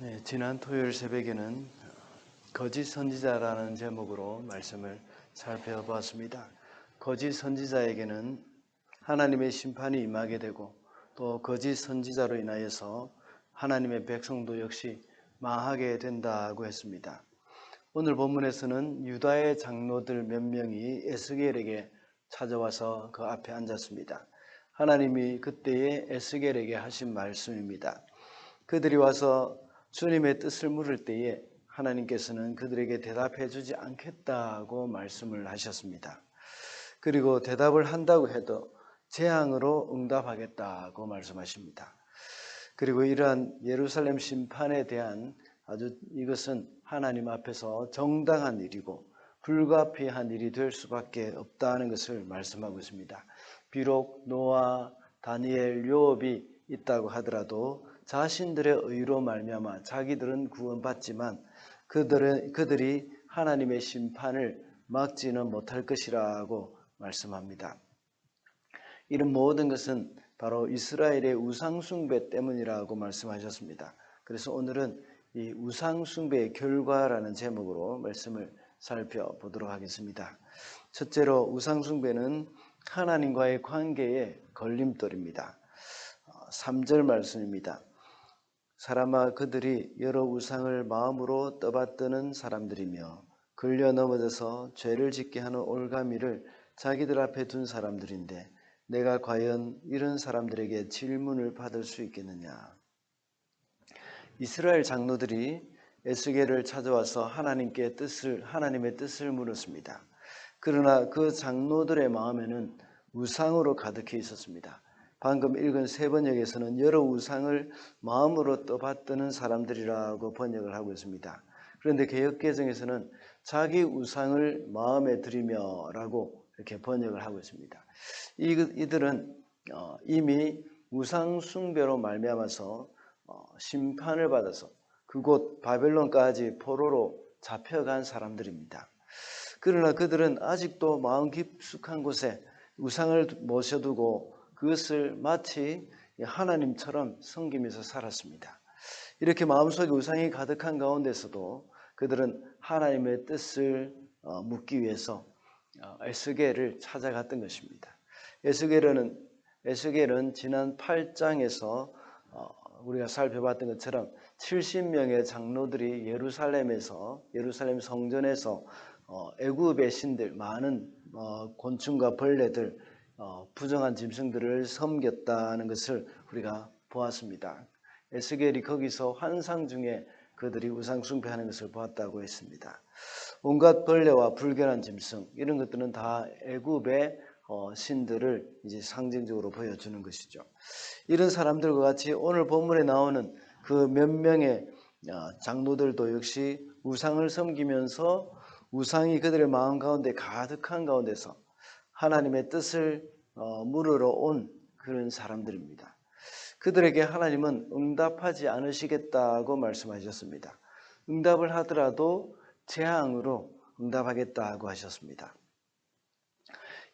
네, 지난 토요일 새벽에는 거짓 선지자라는 제목으로 말씀을 살펴보았습니다. 거짓 선지자에게는 하나님의 심판이 임하게 되고 또 거짓 선지자로 인하여서 하나님의 백성도 역시 망하게 된다고 했습니다. 오늘 본문에서는 유다의 장로들 몇 명이 에스겔에게 찾아와서 그 앞에 앉았습니다. 하나님이 그때에 에스겔에게 하신 말씀입니다. 그들이 와서 주님의 뜻을 물을 때에 하나님께서는 그들에게 대답해 주지 않겠다고 말씀을 하셨습니다. 그리고 대답을 한다고 해도 재앙으로 응답하겠다고 말씀하십니다. 그리고 이러한 예루살렘 심판에 대한 이것은 하나님 앞에서 정당한 일이고 불가피한 일이 될 수밖에 없다는 것을 말씀하고 있습니다. 비록 노아, 다니엘, 요업이 있다고 하더라도 자신들의 의로 말미암아 자기들은 구원받지만 그들이 하나님의 심판을 막지는 못할 것이라고 말씀합니다. 이런 모든 것은 바로 이스라엘의 우상숭배 때문이라고 말씀하셨습니다. 그래서 오늘은 이 우상숭배의 결과라는 제목으로 말씀을 살펴보도록 하겠습니다. 첫째로 우상숭배는 하나님과의 관계의 걸림돌입니다. 3절 말씀입니다. 사람아 그들이 여러 우상을 마음으로 떠받드는 사람들이며 걸려 넘어져서 죄를 짓게 하는 올가미를 자기들 앞에 둔 사람들인데 내가 과연 이런 사람들에게 질문을 받을 수 있겠느냐. 이스라엘 장로들이 에스겔을 찾아와서 하나님의 뜻을 물었습니다. 그러나 그 장로들의 마음에는 우상으로 가득해 있었습니다. 방금 읽은 세번역에서는 여러 우상을 마음으로 떠받드는 사람들이라고 번역을 하고 있습니다. 그런데 개역개정에서는 자기 우상을 마음에 들이며 라고 이렇게 번역을 하고 있습니다. 이들은 이미 우상 숭배로 말미암아서 심판을 받아서 그곳 바벨론까지 포로로 잡혀간 사람들입니다. 그러나 그들은 아직도 마음 깊숙한 곳에 우상을 모셔두고 그것을 마치 하나님처럼 섬기면서 살았습니다. 이렇게 마음속에 우상이 가득한 가운데서도 그들은 하나님의 뜻을 묻기 위해서 에스겔을 찾아갔던 것입니다. 에스겔은 지난 8장에서 우리가 살펴봤던 것처럼 70명의 장로들이 예루살렘 성전에서 애굽의 신들, 많은 곤충과 벌레들, 부정한 짐승들을 섬겼다는 것을 우리가 보았습니다. 에스겔이 거기서 환상 중에 그들이 우상 숭배하는 것을 보았다고 했습니다. 온갖 벌레와 불결한 짐승 이런 것들은 다 애굽의 신들을 이제 상징적으로 보여주는 것이죠. 이런 사람들과 같이 오늘 본문에 나오는 그 몇 명의 장로들도 역시 우상을 섬기면서 우상이 그들의 마음 가운데 가득한 가운데서 하나님의 뜻을 물으러 온 그런 사람들입니다. 그들에게 하나님은 응답하지 않으시겠다고 말씀하셨습니다. 응답을 하더라도 재앙으로 응답하겠다고 하셨습니다.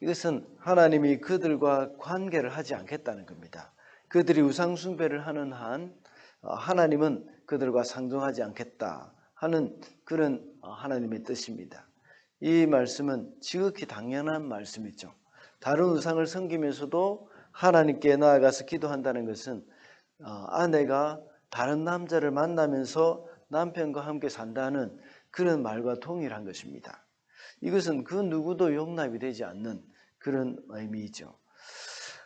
이것은 하나님이 그들과 관계를 하지 않겠다는 겁니다. 그들이 우상 숭배를 하는 한 하나님은 그들과 상종하지 않겠다 하는 그런 하나님의 뜻입니다. 이 말씀은 지극히 당연한 말씀이죠. 다른 우상을 섬기면서도 하나님께 나아가서 기도한다는 것은 아내가 다른 남자를 만나면서 남편과 함께 산다는 그런 말과 동일한 것입니다. 이것은 그 누구도 용납이 되지 않는 그런 의미이죠.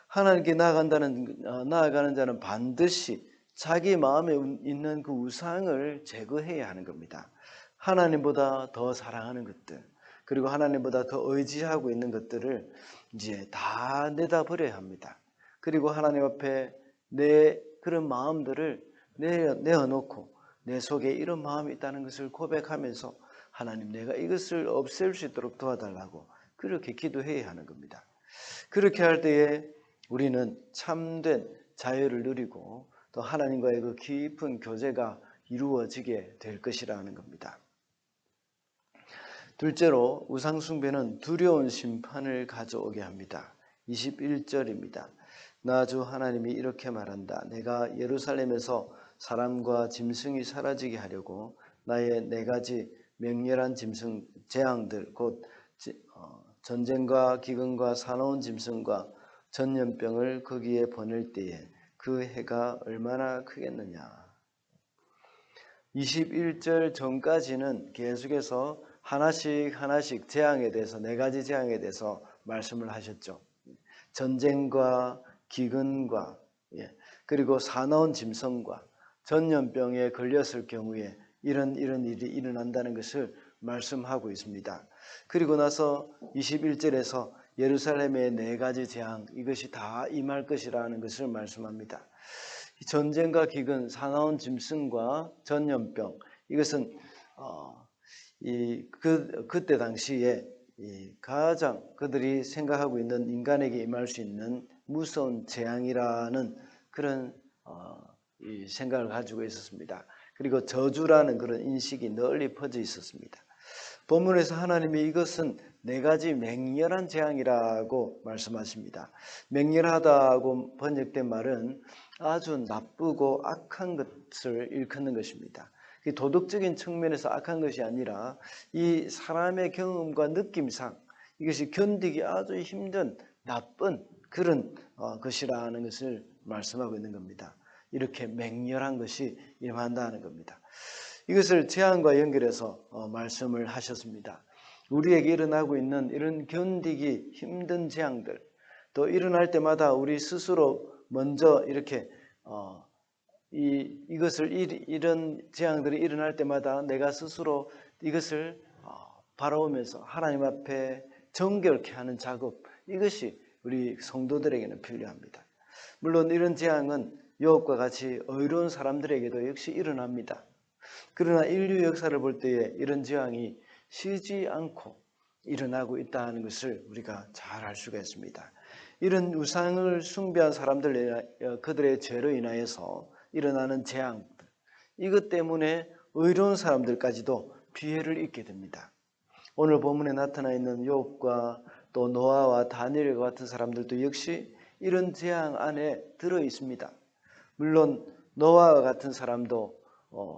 하나님께 나아가는 자는 반드시 자기 마음에 있는 그 우상을 제거해야 하는 겁니다. 하나님보다 더 사랑하는 것들, 그리고 하나님보다 더 의지하고 있는 것들을 이제 다 내다버려야 합니다. 그리고 하나님 앞에 내 그런 마음들을 내어놓고 내 속에 이런 마음이 있다는 것을 고백하면서 하나님 내가 이것을 없앨 수 있도록 도와달라고 그렇게 기도해야 하는 겁니다. 그렇게 할 때에 우리는 참된 자유를 누리고 또 하나님과의 그 깊은 교제가 이루어지게 될 것이라는 겁니다. 둘째로 우상 숭배는 두려운 심판을 가져오게 합니다. 21절입니다. 나 주 하나님이 이렇게 말한다. 내가 예루살렘에서 사람과 짐승이 사라지게 하려고 나의 4가지 맹렬한 짐승 재앙들 곧 전쟁과 기근과 사나운 짐승과 전염병을 거기에 보낼 때에 그 해가 얼마나 크겠느냐. 21절 전까지는 계속해서 하나씩 재앙에 대해서 4가지 재앙에 대해서 말씀을 하셨죠. 전쟁과 기근과 그리고 사나운 짐승과 전염병에 걸렸을 경우에 이런 일이 일어난다는 것을 말씀하고 있습니다. 그리고 나서 21절에서 예루살렘의 4가지 재앙 이것이 다 임할 것이라는 것을 말씀합니다. 전쟁과 기근, 사나운 짐승과 전염병 이것은 그때 당시에 가장 그들이 생각하고 있는 인간에게 임할 수 있는 무서운 재앙이라는 그런 생각을 가지고 있었습니다. 그리고 저주라는 그런 인식이 널리 퍼져 있었습니다. 본문에서 하나님이 이것은 4가지 맹렬한 재앙이라고 말씀하십니다. 맹렬하다고 번역된 말은 아주 나쁘고 악한 것을 일컫는 것입니다. 도덕적인 측면에서 악한 것이 아니라 이 사람의 경험과 느낌상 이것이 견디기 아주 힘든 나쁜 그런 것이라는 것을 말씀하고 있는 겁니다. 이렇게 맹렬한 것이 임한다는 겁니다. 이것을 재앙과 연결해서 말씀을 하셨습니다. 우리에게 일어나고 있는 이런 견디기 힘든 재앙들 또 일어날 때마다 우리 스스로 먼저 이렇게 이런 재앙들이 일어날 때마다 내가 스스로 이것을 바라보면서 하나님 앞에 정결케 하는 작업 이것이 우리 성도들에게는 필요합니다. 물론 이런 재앙은 욥과 같이 의로운 사람들에게도 역시 일어납니다. 그러나 인류 역사를 볼 때에 이런 재앙이 쉬지 않고 일어나고 있다는 것을 우리가 잘 알 수가 있습니다. 이런 우상을 숭배한 사람들 그들의 죄로 인하여서 일어나는 재앙 이것 때문에 의로운 사람들까지도 피해를 입게 됩니다. 오늘 본문에 나타나 있는 욥과 또 노아와 다니엘과 같은 사람들도 역시 이런 재앙 안에 들어 있습니다. 물론 노아와 같은 사람도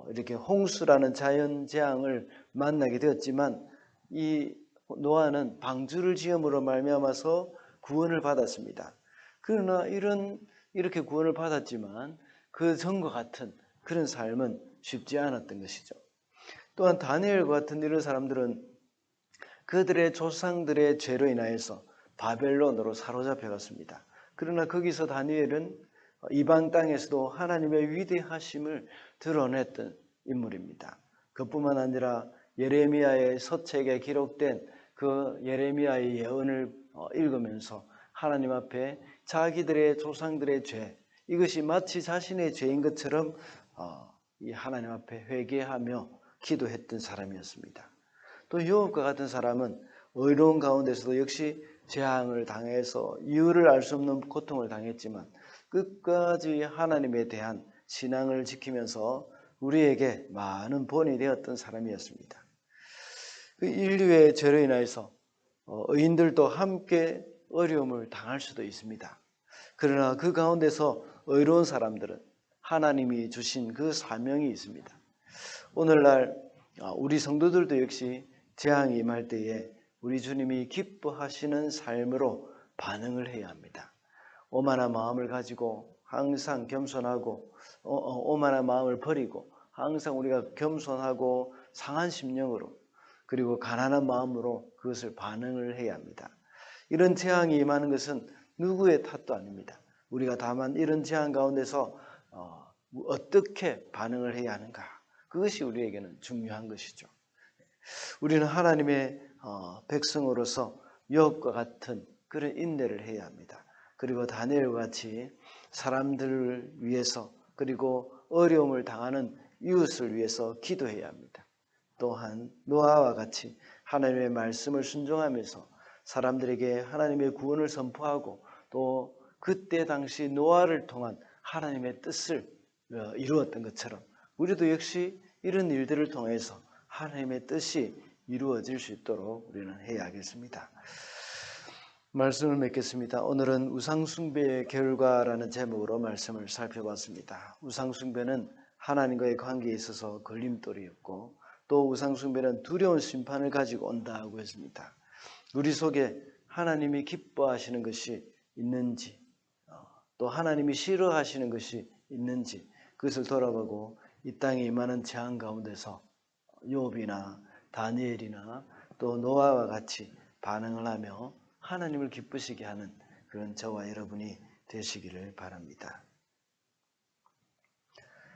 이렇게 홍수라는 자연 재앙을 만나게 되었지만 이 노아는 방주를 지음으로 말미암아서 구원을 받았습니다. 그러나 이렇게 구원을 받았지만 그 전과 같은 그런 삶은 쉽지 않았던 것이죠. 또한 다니엘과 같은 이런 사람들은 그들의 조상들의 죄로 인하여서 바벨론으로 사로잡혀갔습니다. 그러나 거기서 다니엘은 이방 땅에서도 하나님의 위대하심을 드러냈던 인물입니다. 그뿐만 아니라 예레미야의 서책에 기록된 그 예레미야의 예언을 읽으면서 하나님 앞에 자기들의 조상들의 죄 이것이 마치 자신의 죄인 것처럼 이 하나님 앞에 회개하며 기도했던 사람이었습니다. 또 욥과 같은 사람은 의로운 가운데서도 역시 재앙을 당해서 이유를 알 수 없는 고통을 당했지만 끝까지 하나님에 대한 신앙을 지키면서 우리에게 많은 본이 되었던 사람이었습니다. 그 인류의 죄로 인하여서 의인들도 함께 어려움을 당할 수도 있습니다. 그러나 그 가운데서 의로운 사람들은 하나님이 주신 그 사명이 있습니다. 오늘날 우리 성도들도 역시 재앙이 임할 때에 우리 주님이 기뻐하시는 삶으로 반응을 해야 합니다. 오만한 마음을 가지고 항상 겸손하고 오만한 마음을 버리고 항상 우리가 겸손하고 상한 심령으로 그리고 가난한 마음으로 그것을 반응을 해야 합니다. 이런 재앙이 임하는 것은 누구의 탓도 아닙니다. 우리가 다만 이런 재앙 가운데서 어떻게 반응을 해야 하는가 그것이 우리에게는 중요한 것이죠. 우리는 하나님의 백성으로서 욥과 같은 그런 인내를 해야 합니다. 그리고 다니엘과 같이 사람들을 위해서 그리고 어려움을 당하는 이웃을 위해서 기도해야 합니다. 또한 노아와 같이 하나님의 말씀을 순종하면서 사람들에게 하나님의 구원을 선포하고 또 그때 당시 노아를 통한 하나님의 뜻을 이루었던 것처럼 우리도 역시 이런 일들을 통해서 하나님의 뜻이 이루어질 수 있도록 우리는 해야겠습니다. 말씀을 맺겠습니다. 오늘은 우상숭배의 결과라는 제목으로 말씀을 살펴봤습니다. 우상숭배는 하나님과의 관계에 있어서 걸림돌이었고 또 우상숭배는 두려운 심판을 가지고 온다고 했습니다. 우리 속에 하나님이 기뻐하시는 것이 있는지 또 하나님이 싫어하시는 것이 있는지 그것을 돌아보고 이 땅에 임하는 재앙 가운데서 욥이나 다니엘이나 또 노아와 같이 반응을 하며 하나님을 기쁘시게 하는 그런 저와 여러분이 되시기를 바랍니다.